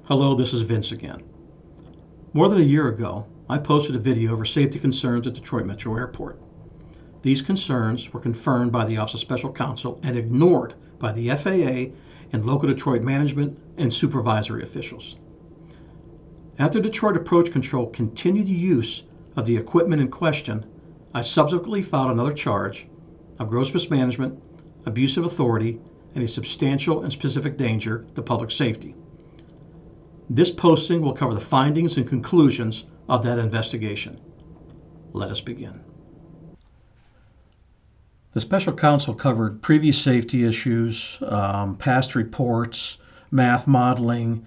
Hello, this is Vince again. More than a year ago, I posted a video over safety concerns at Detroit Metro Airport. These concerns were confirmed by the Office of Special Counsel and ignored by the FAA and local Detroit management and supervisory officials. After Detroit Approach Control continued the use of the equipment in question, I subsequently filed another charge of gross mismanagement, abuse of authority, and a substantial and specific danger to public safety. This posting will cover the findings and conclusions of that investigation. Let us begin. The special counsel covered previous safety issues, past reports, math modeling,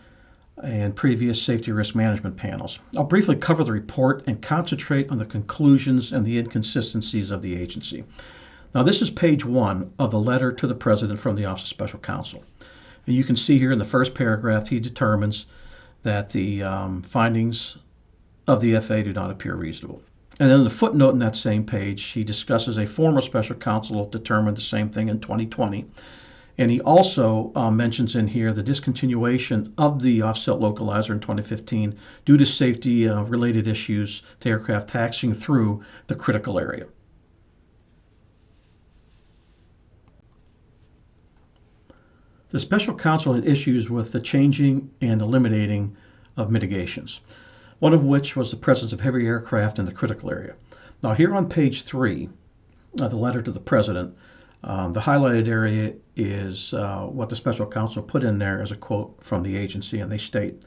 and previous safety risk management panels. I'll briefly cover the report and concentrate on the conclusions and the inconsistencies of the agency. Now, this is page 1 of the letter to the President from the Office of Special Counsel. And you can see here in the first paragraph, he determines that the findings of the FAA do not appear reasonable. And then in the footnote in that same page, he discusses a former special counsel determined the same thing in 2020. And he also mentions in here the discontinuation of the offset localizer in 2015 due to safety related issues to aircraft taxiing through the critical area. The special counsel had issues with the changing and eliminating of mitigations, one of which was the presence of heavy aircraft in the critical area. Now, here on page 3 of the letter to the President, the highlighted area is what the special counsel put in there as a quote from the agency, and they state,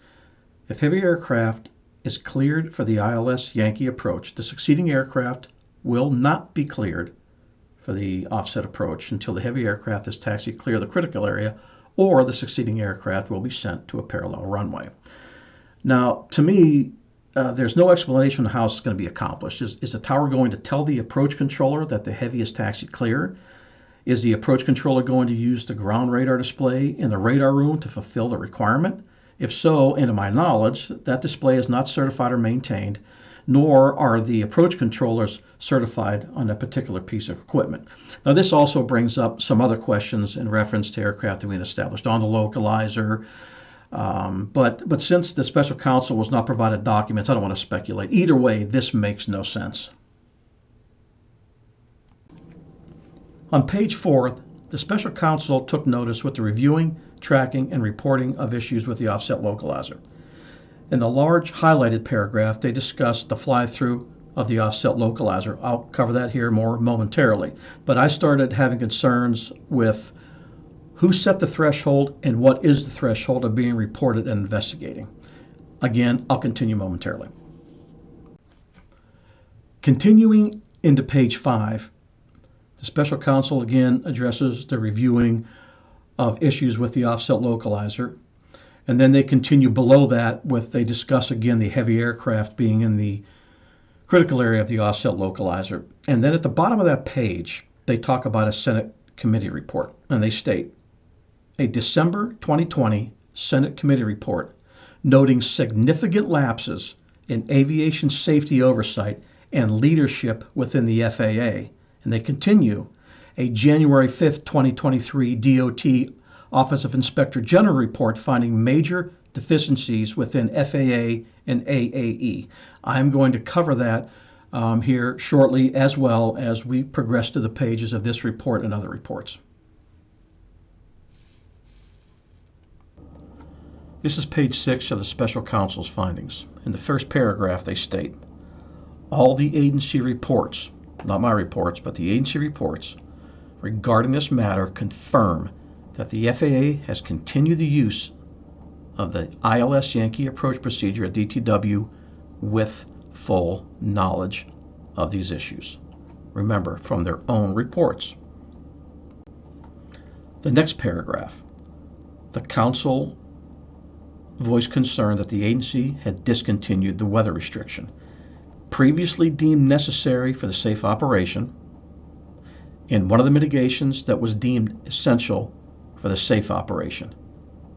"If heavy aircraft is cleared for the ILS Yankee approach, the succeeding aircraft will not be cleared for the offset approach until the heavy aircraft is taxied clear of the critical area, or the succeeding aircraft will be sent to a parallel runway." Now, to me, there's no explanation of how it's going to be accomplished. Is the tower going to tell the approach controller that the heavy is taxied clear? Is the approach controller going to use the ground radar display in the radar room to fulfill the requirement? If so, and to my knowledge, that display is not certified or maintained, nor are the approach controllers certified on that particular piece of equipment. Now, this also brings up some other questions in reference to aircraft that have been established on the localizer. But since the special counsel was not provided documents, I don't want to speculate. Either way, this makes no sense. On page 4, the special counsel took notice with the reviewing, tracking, and reporting of issues with the offset localizer. In the large highlighted paragraph, they discussed the fly-through of the offset localizer. I'll cover that here more momentarily. But I started having concerns with who set the threshold and what is the threshold of being reported and investigating. Again, I'll continue momentarily. Continuing into page 5, the special counsel again addresses the reviewing of issues with the offset localizer. And then they continue below that with, they discuss again the heavy aircraft being in the critical area of the offset localizer. And then at the bottom of that page, they talk about a Senate committee report. And they state, a December 2020 Senate committee report noting significant lapses in aviation safety oversight and leadership within the FAA. And they continue, a January 5th, 2023 DOT Office of Inspector General report finding major deficiencies within FAA and AAE. I'm going to cover that here shortly, as well as we progress to the pages of this report and other reports. This is page 6 of the special counsel's findings. In the first paragraph, they state, all the agency reports, not my reports, but the agency reports regarding this matter confirm that the FAA has continued the use of the ILS Yankee approach procedure at DTW with full knowledge of these issues. Remember, from their own reports. The next paragraph, the council voiced concern that the agency had discontinued the weather restriction, previously deemed necessary for the safe operation, and one of the mitigations that was deemed essential for the safe operation,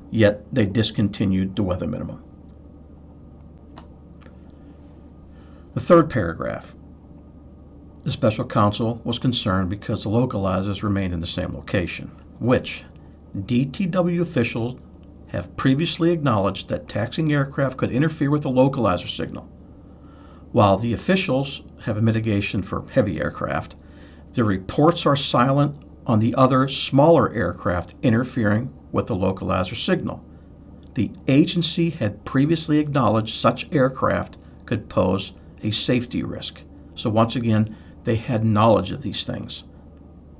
yet they discontinued the weather minimum. The third paragraph, the special counsel was concerned because the localizers remained in the same location, which DTW officials have previously acknowledged that taxiing aircraft could interfere with the localizer signal. While the officials have a mitigation for heavy aircraft, the reports are silent on the other smaller aircraft interfering with the localizer signal. The agency had previously acknowledged such aircraft could pose a safety risk. So once again, they had knowledge of these things.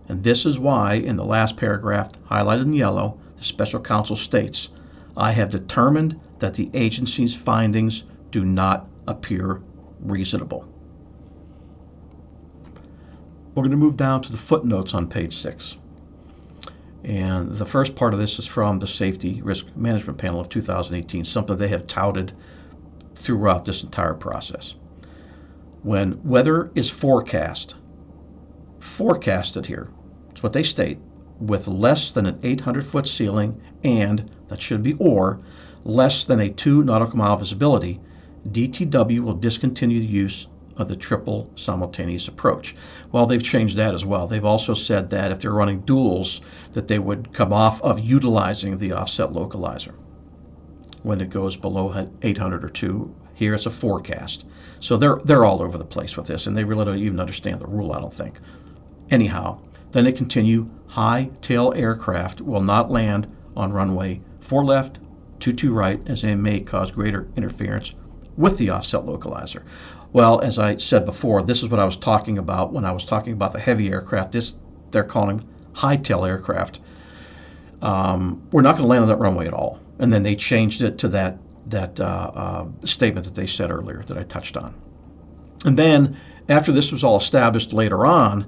And this is why, in the last paragraph, highlighted in yellow, the special counsel states, I have determined that the agency's findings do not appear reasonable. We're going to move down to the footnotes on page 6. And the first part of this is from the Safety Risk Management Panel of 2018, something they have touted throughout this entire process. When weather is forecasted here, it's what they state, with less than an 800-foot ceiling and, that should be or, less than a 2 nautical mile visibility, DTW will discontinue the use of the triple simultaneous approach. Well, they've changed that as well. They've also said that if they're running duals, that they would come off of utilizing the offset localizer when it goes below 800 or 2. Here it's a forecast. So they're all over the place with this, and they really don't even understand the rule, I don't think. Anyhow, then they continue, high tail aircraft will not land on runway 4 left, 22 right, as they may cause greater interference with the offset localizer. Well, as I said before, this is what I was talking about when I was talking about the heavy aircraft. They're calling high tail aircraft. We're not going to land on that runway at all. And then they changed it to that statement that they said earlier that I touched on. And then after this was all established later on,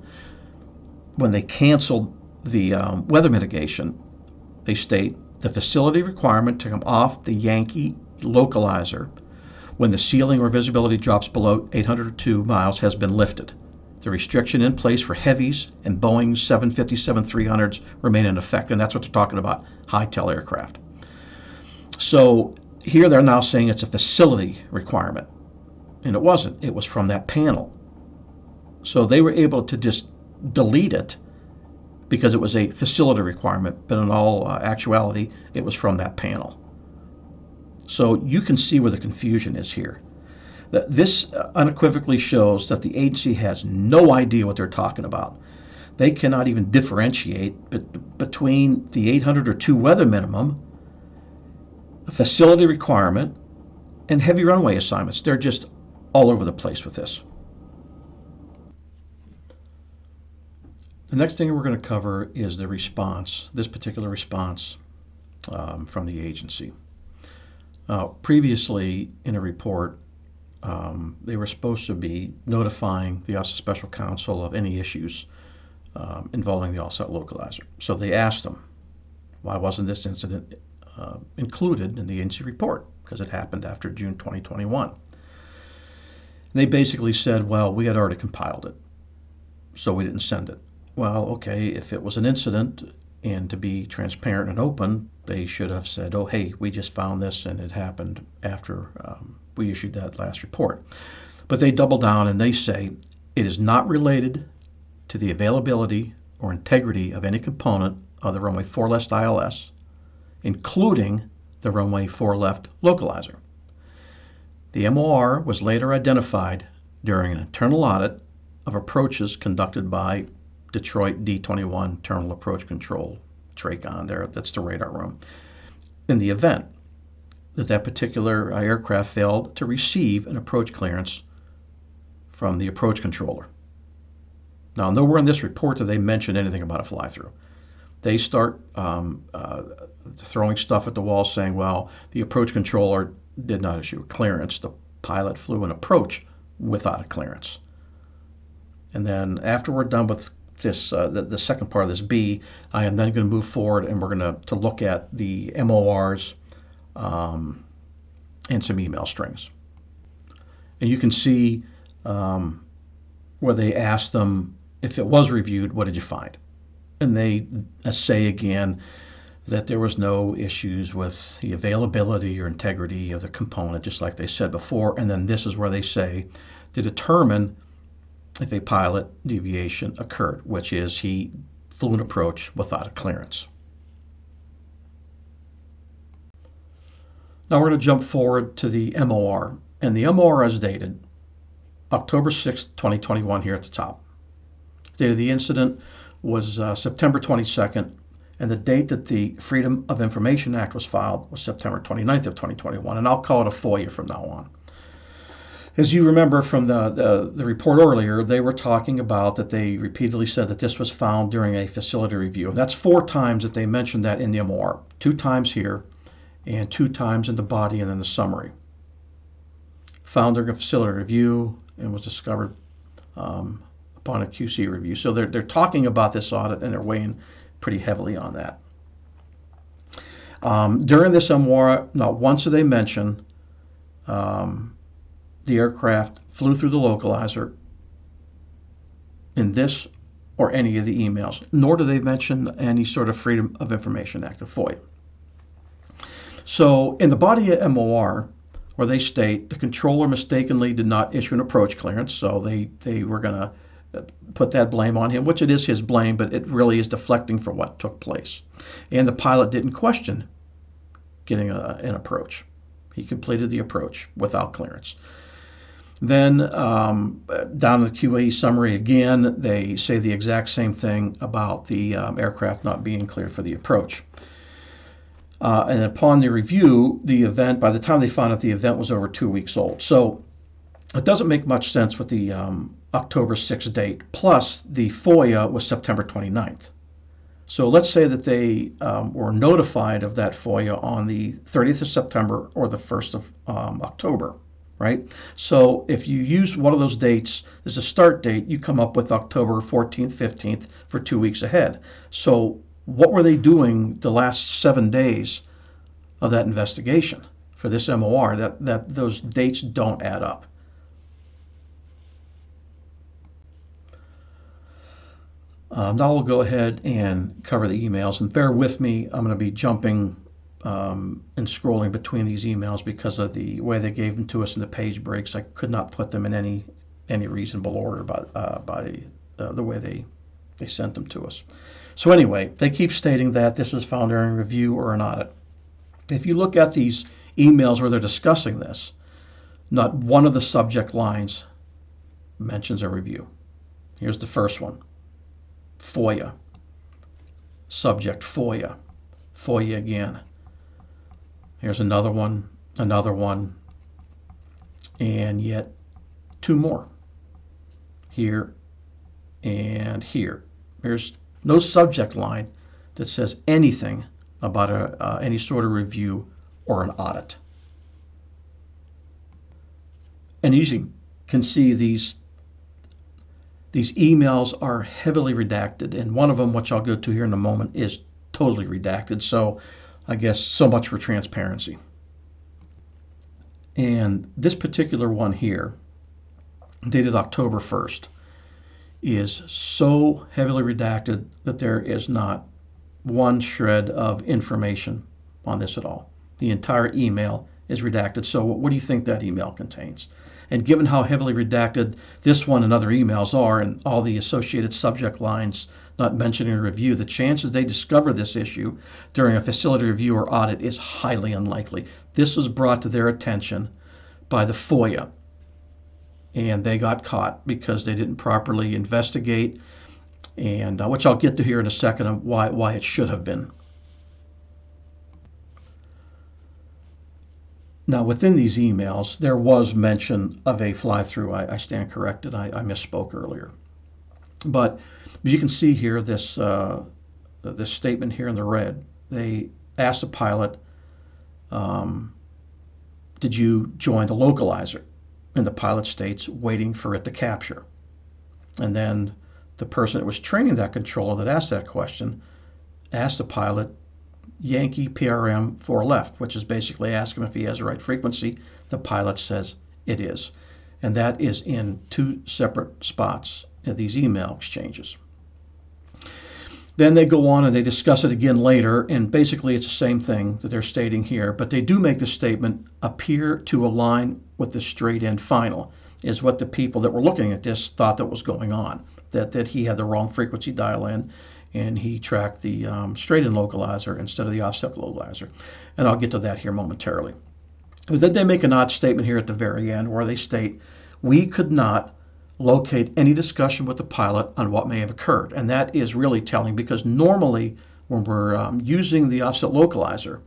when they canceled the weather mitigation, they state the facility requirement to come off the Yankee localizer when the ceiling or visibility drops below 802 miles has been lifted. The restriction in place for heavies and Boeing 757-300s remain in effect, and that's what they're talking about, high-tail aircraft. So here they're now saying it's a facility requirement, and it wasn't. It was from that panel. So they were able to just delete it because it was a facility requirement, but in all actuality, it was from that panel. So you can see where the confusion is here. This unequivocally shows that the agency has no idea what they're talking about. They cannot even differentiate between the 800 or 2 weather minimum, a facility requirement, and heavy runway assignments. They're just all over the place with this. The next thing we're going to cover is the response, this particular response from the agency. Previously in a report, they were supposed to be notifying the Office of Special Counsel of any issues involving the offset localizer. So they asked them, why wasn't this incident included in the agency report? Because it happened after June 2021. And they basically said, well, we had already compiled it, so we didn't send it. Well, okay, if it was an incident, and to be transparent and open, they should have said, oh, hey, we just found this and it happened after we issued that last report. But they double down and they say it is not related to the availability or integrity of any component of the runway 4 left ILS, including the runway 4 left localizer. The MOR was later identified during an internal audit of approaches conducted by Detroit D21 Terminal Approach Control, TRACON there, that's the radar room, in the event that particular aircraft failed to receive an approach clearance from the approach controller. Now, nowhere in this report do they mention anything about a fly-through. They start throwing stuff at the wall saying, well, the approach controller did not issue a clearance. The pilot flew an approach without a clearance. And then after we're done with this, the second part of this B, I am then going to move forward and we're going to look at the MORs and some email strings. And you can see where they asked them if it was reviewed, what did you find? And they say again that there was no issues with the availability or integrity of the component, just like they said before. And then this is where they say to determine if a pilot deviation occurred, which is he flew an approach without a clearance. Now we're going to jump forward to the MOR, and the MOR is dated October 6th, 2021 here at the top. The date of the incident was September 22nd, and the date that the Freedom of Information Act was filed was September 29th of 2021, and I'll call it a FOIA from now on. As you remember from the report earlier, they were talking about that they repeatedly said that this was found during a facility review. And that's 4 times that they mentioned that in the MOR, 2 times here and 2 times in the body and in the summary. Found during a facility review and was discovered upon a QC review. So they're talking about this audit and they're weighing pretty heavily on that. During this MOR, not once did they mention the aircraft flew through the localizer in this or any of the emails, nor do they mention any sort of Freedom of Information Act, or FOIA. So in the body of MOR, where they state the controller mistakenly did not issue an approach clearance, so they were going to put that blame on him, which it is his blame, but it really is deflecting from what took place. And the pilot didn't question getting an approach. He completed the approach without clearance. Then down in the QAE summary again, they say the exact same thing about the aircraft not being cleared for the approach. And upon the review, the event, by the time they found out, the event was over 2 weeks old. So it doesn't make much sense with the October 6th date, plus the FOIA was September 29th. So let's say that they were notified of that FOIA on the 30th of September or the 1st of October. Right? So if you use one of those dates as a start date, you come up with October 14th, 15th for 2 weeks ahead. So what were they doing the last 7 days of that investigation for this MOR? That those dates don't add up. Now we'll go ahead and cover the emails, and bear with me. I'm going to be jumping and scrolling between these emails because of the way they gave them to us in the page breaks. I could not put them in any reasonable order by the way they sent them to us. So anyway, they keep stating that this was found during a review or an audit. If you look at these emails where they're discussing this, not one of the subject lines mentions a review. Here's the first one: FOIA. Subject: FOIA. FOIA again. Here's another one, and yet 2 more. Here and here. There's no subject line that says anything about any sort of review or an audit. And you can see these emails are heavily redacted, and one of them, which I'll go to here in a moment, is totally redacted. So I guess so much for transparency. And this particular one here, dated October 1st, is so heavily redacted that there is not one shred of information on this at all. The entire email is redacted. So what do you think that email contains? And given how heavily redacted this one and other emails are, and all the associated subject lines not mentioning a review, the chances they discover this issue during a facility review or audit is highly unlikely. This was brought to their attention by the FOIA, and they got caught because they didn't properly investigate, and which I'll get to here in a second of why it should have been. Now, within these emails, there was mention of a fly-through. I stand corrected. I misspoke earlier. But you can see here this statement here in the red. They asked the pilot, did you join the localizer? And the pilot states, waiting for it to capture. And then the person that was training that controller that asked that question asked the pilot, Yankee PRM 4 left, which is basically asking him if he has the right frequency. The pilot says it is. And that is in 2 separate spots in these email exchanges. Then they go on and they discuss it again later, and basically it's the same thing that they're stating here, but they do make the statement appear to align with the straight-in final, is what the people that were looking at this thought that was going on, that he had the wrong frequency dial-in, and he tracked the straight-in localizer instead of the offset localizer. And I'll get to that here momentarily. But then they make an odd statement here at the very end where they state, we could not locate any discussion with the pilot on what may have occurred. And that is really telling, because normally when we're using the offset localizer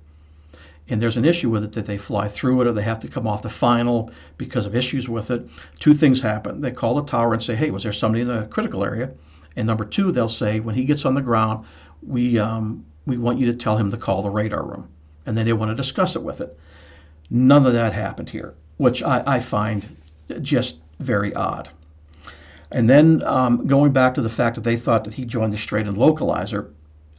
and there's an issue with it, that they fly through it or they have to come off the final because of issues with it, two things happen. They call the tower and say, hey, was there somebody in the critical area? And number two, they'll say, when he gets on the ground, we want you to tell him to call the radar room. And then they want to discuss it with it. None of that happened here, which I find just very odd. And then going back to the fact that they thought that he joined the straight-in localizer,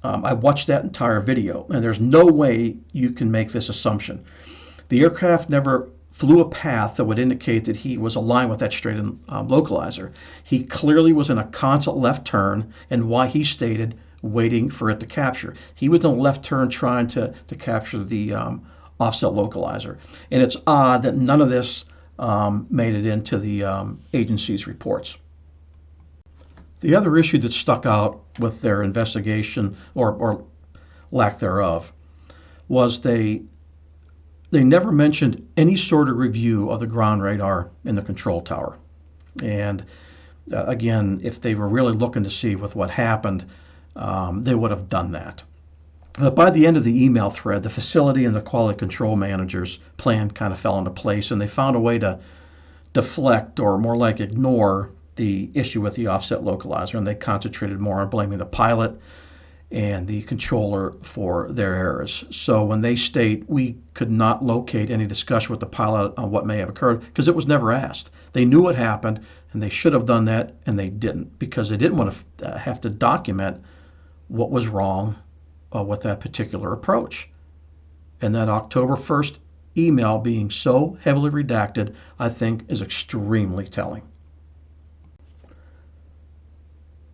I watched that entire video, and there's no way you can make this assumption. The aircraft never flew a path that would indicate that he was aligned with that straight-in localizer. He clearly was in a constant left turn, and why he stated waiting for it to capture. He was in a left turn trying to capture the offset localizer. And it's odd that none of this made it into the agency's reports. The other issue that stuck out with their investigation, or lack thereof, was they never mentioned any sort of review of the ground radar in the control tower. And again, if they were really looking to see with what happened, they would have done that. But by the end of the email thread, the facility and the quality control manager's plan kind of fell into place, and they found a way to deflect, or more like ignore, the issue with the offset localizer, and they concentrated more on blaming the pilot and the controller for their errors. So when they state we could not locate any discussion with the pilot on what may have occurred, because it was never asked. They knew what happened, and they should have done that, and they didn't, because they didn't want to have to document what was wrong with that particular approach. And that October 1st email being so heavily redacted, I think, is extremely telling.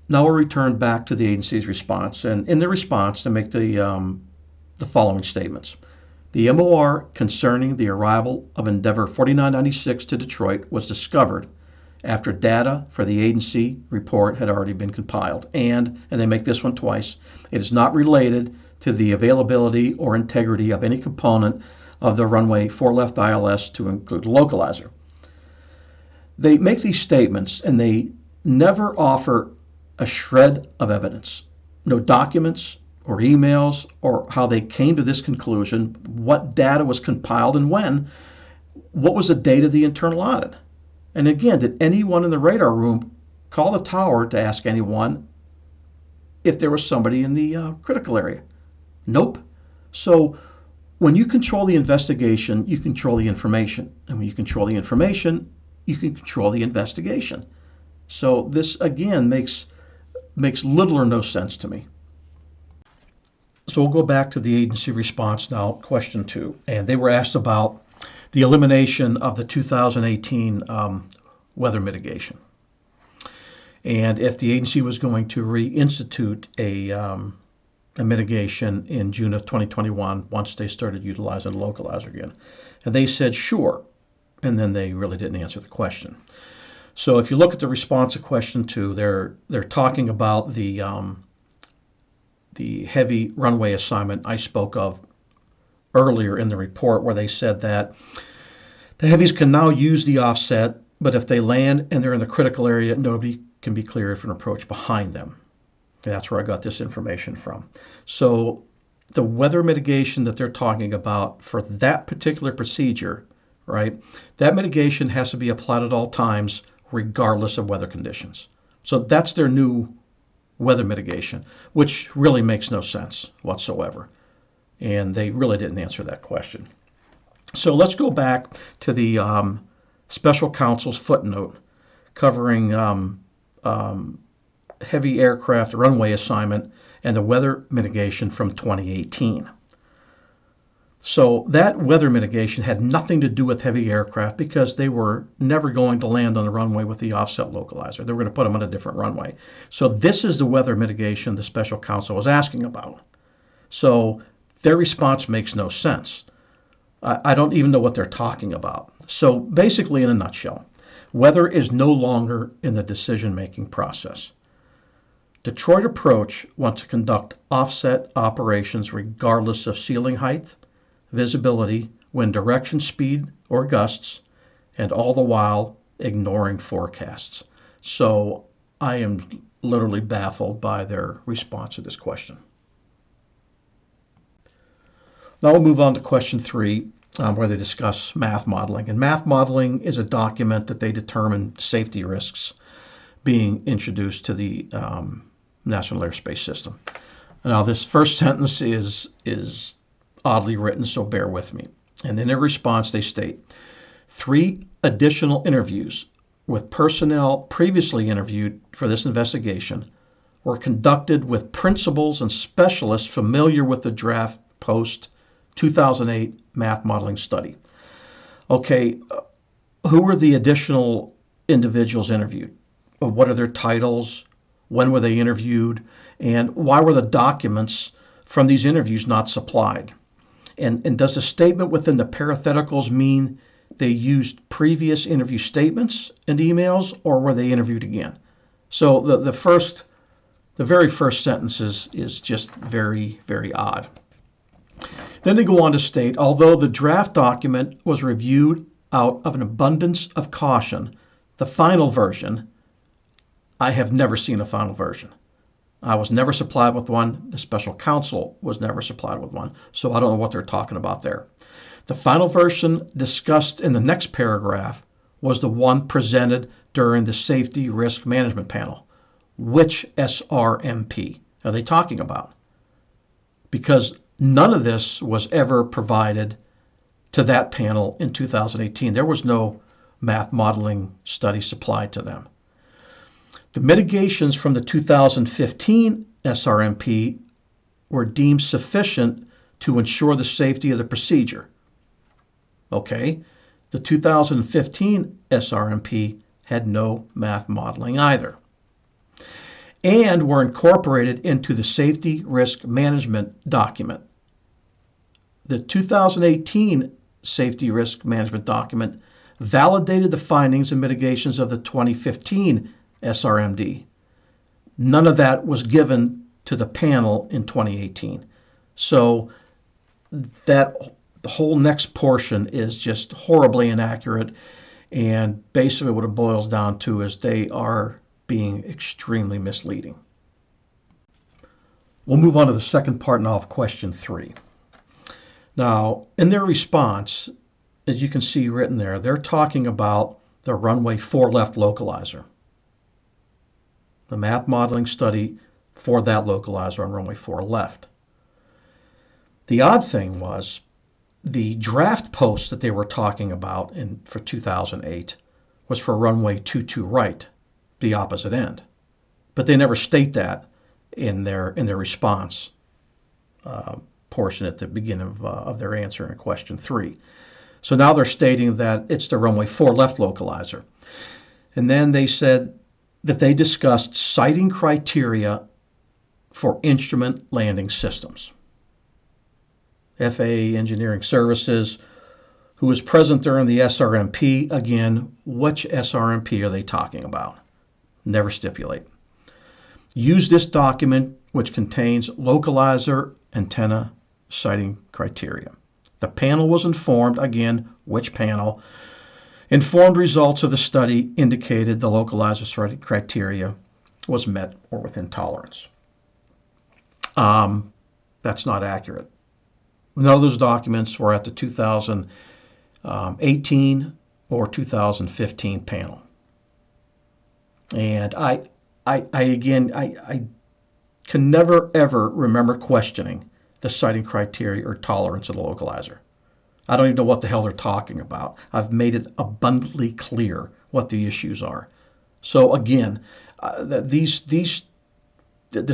Now we'll return back to the agency's response, and in the response they make the following statements. The MOR concerning the arrival of Endeavour 4996 to Detroit was discovered after data for the agency report had already been compiled, and they make this one twice, it is not related to the availability or integrity of any component of the runway 4 left ILS, to include the localizer. They make these statements and they never offer a shred of evidence. No documents or emails or how they came to this conclusion, what data was compiled and when, what was the date of the internal audit. And again, did anyone in the radar room call the tower to ask anyone if there was somebody in the critical area? Nope. So when you control the investigation, you control the information. And when you control the information, you can control the investigation. So this, again, makes little or no sense to me. So we'll go back to the agency response now, question 2. And they were asked about the elimination of the 2018 weather mitigation. And if the agency was going to reinstitute a mitigation in June of 2021 once they started utilizing the localizer again. And they said, sure. And then they really didn't answer the question. So if you look at the response to question 2, they're talking about the heavy runway assignment I spoke of earlier in the report, where they said that the heavies can now use the offset, but if they land and they're in the critical area, nobody can be cleared for an approach behind them. That's where I got this information from. So the weather mitigation that they're talking about for that particular procedure, right, that mitigation has to be applied at all times regardless of weather conditions. So that's their new weather mitigation, which really makes no sense whatsoever. And they really didn't answer that question. So let's go back to the special counsel's footnote covering heavy aircraft runway assignment and the weather mitigation from 2018. So that weather mitigation had nothing to do with heavy aircraft because they were never going to land on the runway with the offset localizer. They were going to put them on a different runway. So this is the weather mitigation the special counsel was asking about. So their response makes no sense. I don't even know what they're talking about. So basically, in a nutshell, weather is no longer in the decision-making process. Detroit Approach wants to conduct offset operations regardless of ceiling height, visibility, wind direction, speed, or gusts, and all the while ignoring forecasts. So I am literally baffled by their response to this question. Now we'll move on to question 3, where they discuss math modeling. And math modeling is a document that they determine safety risks being introduced to the National Airspace System. Now this first sentence is oddly written, so bear with me. And in their response, they state, 3 additional interviews with personnel previously interviewed for this investigation were conducted with principals and specialists familiar with the draft post-2008 math modeling study. Okay, who were the additional individuals interviewed? What are their titles? When were they interviewed? And why were the documents from these interviews not supplied? And does the statement within the parentheticals mean they used previous interview statements and emails, or were they interviewed again? So the very first sentence is just very, very odd. Then they go on to state, although the draft document was reviewed out of an abundance of caution, the final version, I have never seen a final version. I was never supplied with one. The special counsel was never supplied with one. So I don't know what they're talking about there. The final version discussed in the next paragraph was the one presented during the Safety Risk Management Panel. Which SRMP are they talking about? Because none of this was ever provided to that panel in 2018. There was no math modeling study supplied to them. The mitigations from the 2015 SRMP were deemed sufficient to ensure the safety of the procedure. Okay, the 2015 SRMP had no math modeling either, and were incorporated into the Safety Risk Management document. The 2018 Safety Risk Management document validated the findings and mitigations of the 2015 SRMD. None of that was given to the panel in 2018. So that the whole next portion is just horribly inaccurate, and basically what it boils down to is they are being extremely misleading. We'll move on to the second part now of question 3. Now, in their response, as you can see written there, they're talking about the runway 4 left localizer, the math modeling study for that localizer on runway 4 left. The odd thing was the draft post that they were talking about for 2008 was for runway 22 right, the opposite end. But they never state that in their response portion at the beginning of their answer in question 3. So now they're stating that it's the runway 4 left localizer. And then they said that they discussed sighting criteria for instrument landing systems. FAA Engineering Services, who was present during the SRMP, again, which SRMP are they talking about? Never stipulate. Use this document, which contains localizer antenna sighting criteria. The panel was informed, again, which panel? Informed results of the study indicated the localizer sighting criteria was met or within tolerance. That's not accurate. None of those documents were at the 2018 or 2015 panel. And I can never, ever remember questioning the sighting criteria or tolerance of the localizer. I don't even know what the hell they're talking about. I've made it abundantly clear what the issues are. So again, the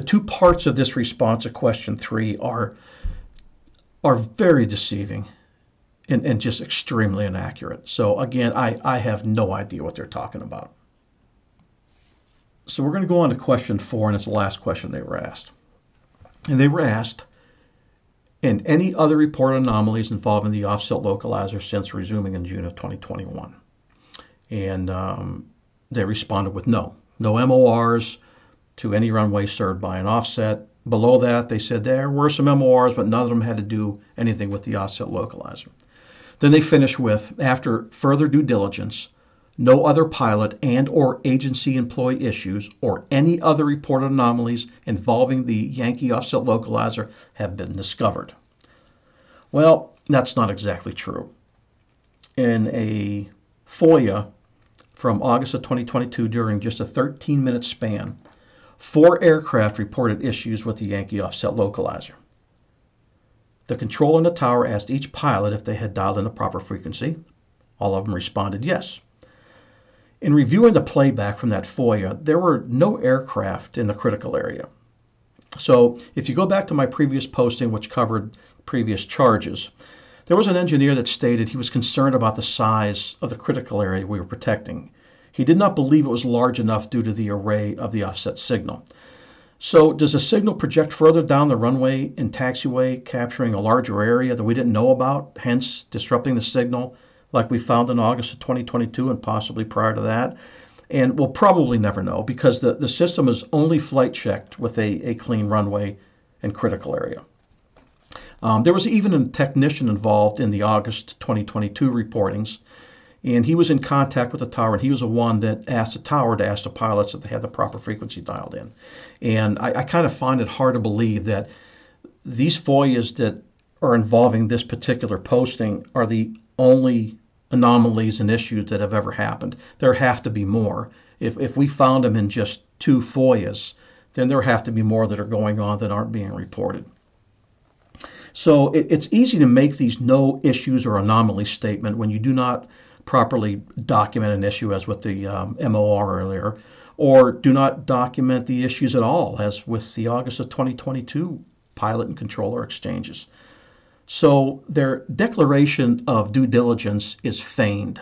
2 parts of this response to question 3 are very deceiving and just extremely inaccurate. So again, I have no idea what they're talking about. So we're going to go on to question 4, and it's the last question they were asked. And they were asked, and any other reported anomalies involving the offset localizer since resuming in June of 2021? And they responded with no MORs to any runway served by an offset. Below that, they said there were some MORs, but none of them had to do anything with the offset localizer. Then they finish with, after further due diligence, no other pilot and or agency employee issues or any other reported anomalies involving the Yankee offset localizer have been discovered. Well, that's not exactly true. In a FOIA from August of 2022, during just a 13-minute span, 4 aircraft reported issues with the Yankee offset localizer. The controller in the tower asked each pilot if they had dialed in the proper frequency. All of them responded yes. In reviewing the playback from that FOIA, there were no aircraft in the critical area. So if you go back to my previous posting, which covered previous charges, there was an engineer that stated he was concerned about the size of the critical area we were protecting. He did not believe it was large enough due to the array of the offset signal. So does the signal project further down the runway and taxiway, capturing a larger area that we didn't know about, hence disrupting the signal like we found in August of 2022 and possibly prior to that? And we'll probably never know because the system is only flight checked with a clean runway and critical area. There was even a technician involved in the August 2022 reportings, and he was in contact with the tower, and he was the one that asked the tower to ask the pilots if they had the proper frequency dialed in. And I kind of find it hard to believe that these FOIAs that are involving this particular posting are the only anomalies and issues that have ever happened. There have to be more. If we found them in just 2 FOIAs, then there have to be more that are going on that aren't being reported. So it's easy to make these no issues or anomalies statement when you do not properly document an issue, as with the MOR earlier, or do not document the issues at all, as with the August of 2022 pilot and controller exchanges. So their declaration of due diligence is feigned.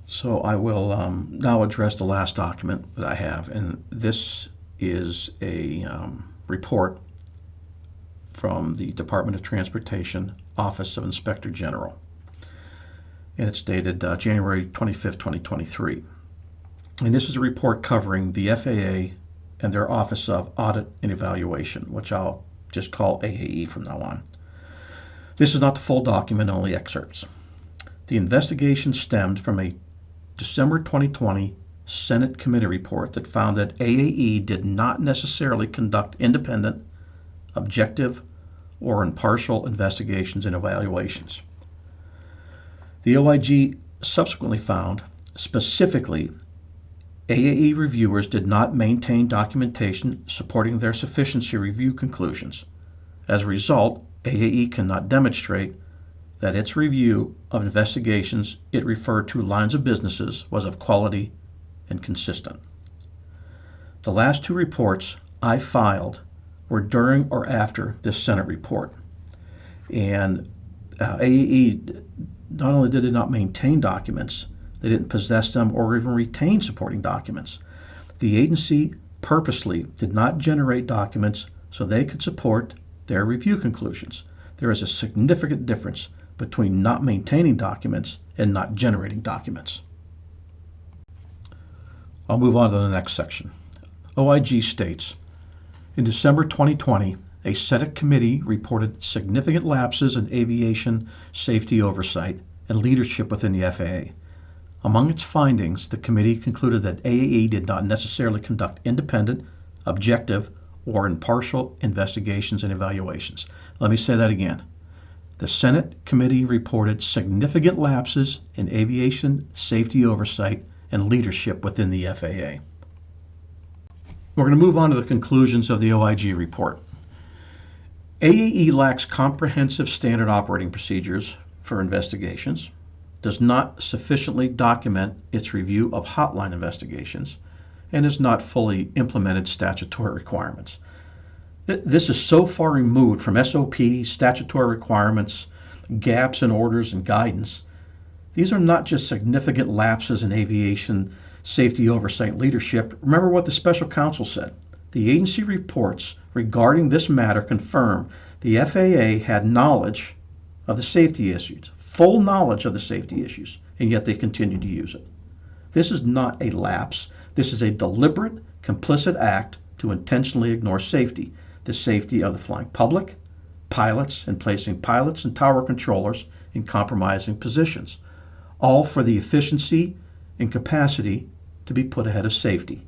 So I will now address the last document that I have, and this is a report from the Department of Transportation Office of Inspector General, and it's dated January 25th, 2023. And this is a report covering the FAA and their Office of Audit and Evaluation, which I'll just call AAE from now on. This is not the full document, only excerpts. The investigation stemmed from a December 2020 Senate committee report that found that AAE did not necessarily conduct independent, objective, or impartial investigations and evaluations. The OIG subsequently found, specifically, AAE reviewers did not maintain documentation supporting their sufficiency review conclusions. As a result, AAE cannot demonstrate that its review of investigations it referred to lines of businesses was of quality and consistent. The last 2 reports I filed were during or after this Senate report. And AAE, not only did it not maintain documents, they didn't possess them or even retain supporting documents. The agency purposely did not generate documents so they could support their review conclusions. There is a significant difference between not maintaining documents and not generating documents. I'll move on to the next section. OIG states, in December 2020, a Senate committee reported significant lapses in aviation safety oversight and leadership within the FAA. Among its findings, the committee concluded that AAE did not necessarily conduct independent, objective, or impartial investigations and evaluations. Let me say that again. The Senate committee reported significant lapses in aviation safety oversight and leadership within the FAA. We're going to move on to the conclusions of the OIG report. AAE lacks comprehensive standard operating procedures for investigations, does not sufficiently document its review of hotline investigations, and has not fully implemented statutory requirements. This is so far removed from SOP, statutory requirements, gaps in orders and guidance. These are not just significant lapses in aviation safety oversight and leadership. Remember what the special counsel said. The agency reports regarding this matter confirm the FAA had knowledge of the safety issues, full knowledge of the safety issues, and yet they continue to use it. This is not a lapse. This is a deliberate, complicit act to intentionally ignore safety, the safety of the flying public, pilots and placing pilots and tower controllers in compromising positions, all for the efficiency and capacity to be put ahead of safety.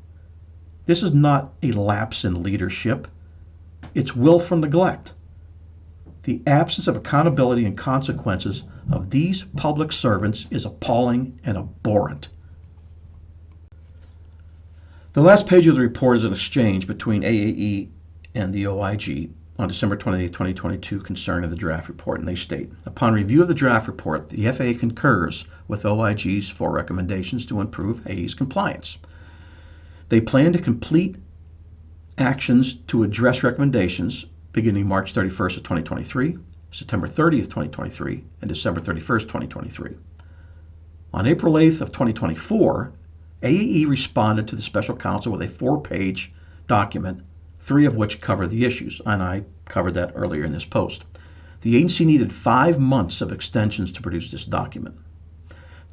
This is not a lapse in leadership. It's willful neglect. The absence of accountability and consequences of these public servants is appalling and abhorrent. The last page of the report is an exchange between AAE and the OIG on December 28, 2022 concerning the draft report, and they state, upon review of the draft report, the FAA concurs with OIG's 4 recommendations to improve AAE's compliance. They plan to complete actions to address recommendations beginning March 31st of 2023, September 30th, 2023, and December 31st, 2023. On April 8th of 2024, AAE responded to the special counsel with a 4-page document, 3 of which cover the issues, and I covered that earlier in this post. The agency needed 5 months of extensions to produce this document.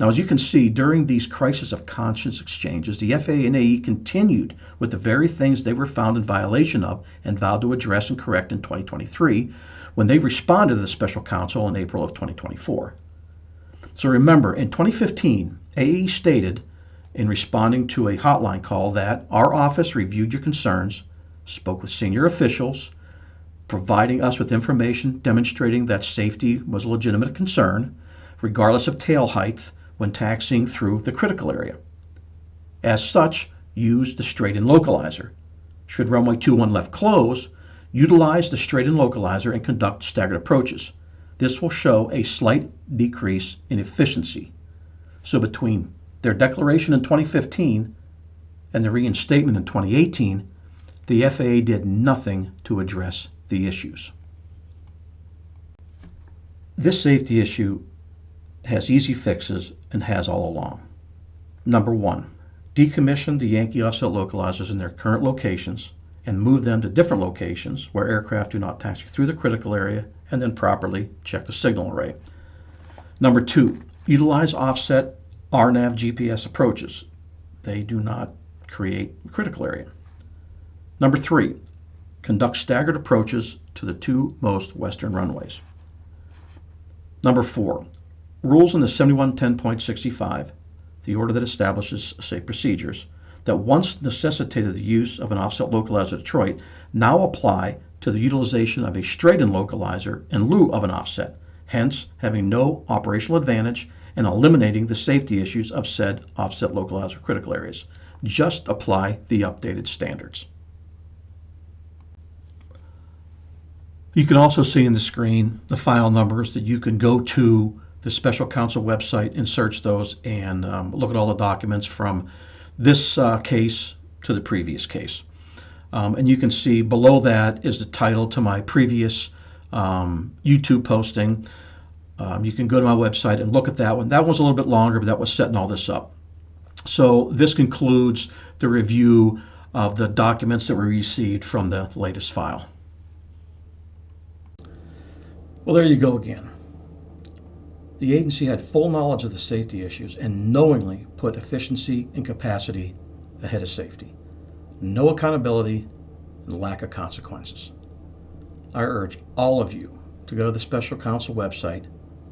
Now, as you can see, during these crisis of conscience exchanges, the FAA and AE continued with the very things they were found in violation of and vowed to address and correct in 2023 when they responded to the special counsel in April of 2024. So remember, in 2015, AE stated in responding to a hotline call that our office reviewed your concerns, spoke with senior officials, providing us with information demonstrating that safety was a legitimate concern, regardless of tail height, when taxiing through the critical area. As such, use the straight-in localizer. Should runway 21 left close, utilize the straight-in localizer and conduct staggered approaches. This will show a slight decrease in efficiency. So between their declaration in 2015 and the reinstatement in 2018, the FAA did nothing to address the issues. This safety issue has easy fixes and has all along. Number 1, decommission the Yankee offset localizers in their current locations and move them to different locations where aircraft do not taxi through the critical area, and then properly check the signal array. Number 2, utilize offset RNAV GPS approaches. They do not create a critical area. Number 3, conduct staggered approaches to the 2 most western runways. Number 4, rules in the 7110.65, the order that establishes safe procedures, that once necessitated the use of an offset localizer at Detroit, now apply to the utilization of a straight-in localizer in lieu of an offset, hence having no operational advantage and eliminating the safety issues of said offset localizer critical areas. Just apply the updated standards. You can also see in the screen the file numbers that you can go to the special counsel website and search those and look at all the documents from this case to the previous case. And you can see below that is the title to my previous YouTube posting. You can go to my website and look at that one. That one's a little bit longer, but that was setting all this up. So this concludes the review of the documents that we received from the latest file. Well, there you go again. The agency had full knowledge of the safety issues and knowingly put efficiency and capacity ahead of safety. No accountability and lack of consequences. I urge all of you to go to the special counsel website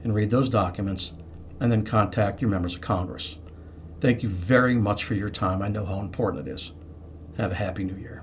and read those documents and then contact your members of Congress. Thank you very much for your time. I know how important it is. Have a happy new year.